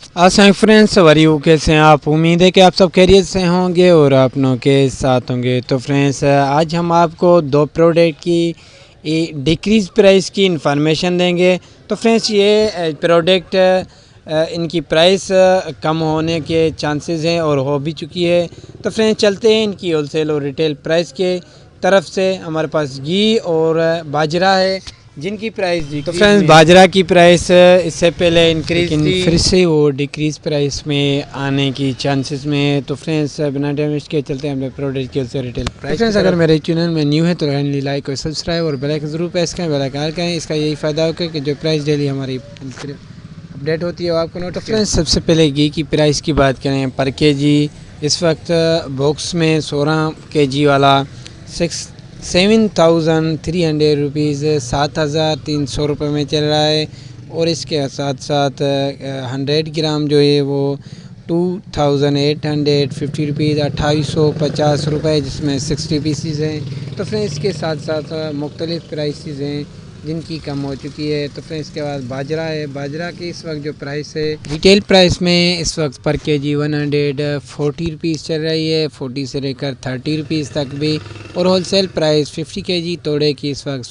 अस्सलाम फ्रेंड्स, वरीयू कैसे हैं आप। उम्मीद है कि आप सब खैरियत से होंगे और अपनों के साथ होंगे। तो फ्रेंड्स, आज हम आपको दो प्रोडक्ट की डिक्रीज़ प्राइस की इंफॉर्मेशन देंगे। तो फ्रेंड्स, ये प्रोडक्ट इनकी प्राइस कम होने के चांसेस हैं और हो भी चुकी है। तो फ्रेंड्स, चलते हैं इनकी होलसेल और रिटेल प्राइस के तरफ से। हमारे पास घी और बाजरा है जिनकी प्राइस, तो फ्रेंड्स बाजरा की प्राइस इससे पहले इंक्रीज थी, फिर से वो डिक्रीज प्राइस में आने की चांसेस में है। तो फ्रेंड्स, बिना डैमेज के चलते हैं अपने प्रोडक्ट के से रिटेल प्राइस। फ्रेंड्स, अगर मेरे चैनल में न्यू है तो काइंडली लाइक और सब्सक्राइब और बेल आइकन ज़रूर प्रेस करें, बेल आइकन करें। इसका यही फ़ायदा होगा कि जो प्राइस डेली हमारी अपडेट होती है वो आपको नोट। फ्रेंड्स, सबसे पहले घी की प्राइस की बात करें पर केजी, इस वक्त बॉक्स में 16 केजी वाला 7,300 रुपीज़, 7,300 रुपये में चल रहा है। और इसके साथ साथ 100 ग्राम जो है वो 2,850 रुपीज़, 2,850 रुपये, जिसमें 60 पीसीज़ हैं। तो फ्रेंड्स, इसके साथ साथ मुख्तलिफ़ प्राइसेस हैं जिनकी कम हो चुकी है। तो फ्रेंड्स, इसके बाद बाजरा है। बाजरा की इस वक्त जो प्राइस है रिटेल प्राइस में इस वक्त पर केजी 140 रुपीज़ चल रही है, 40 से लेकर 30 रुपीज़ तक भी। और होलसेल प्राइस 50 केजी तोड़े की इस वक्त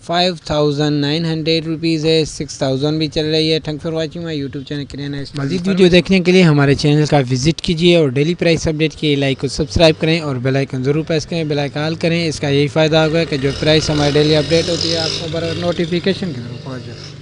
5,900 रुपीज़ है, 6,000 भी चल रही है। Thank for watching my YouTube channel Kirana. मज़ीद वीडियो देखने के लिए हमारे चैनल का विजिट कीजिए और डेली प्राइस अपडेट के लाइक को सब्सक्राइब करें और बेल आइकन ज़रूर प्रेस करें, बेल आइकन ऑल करें। इसका यही फ़ायदा होगा कि जो प्राइस हमारी डेली अपडेट होती है आपको बराबर नोटिफिकेशन के थ्रू पहुँच जाए।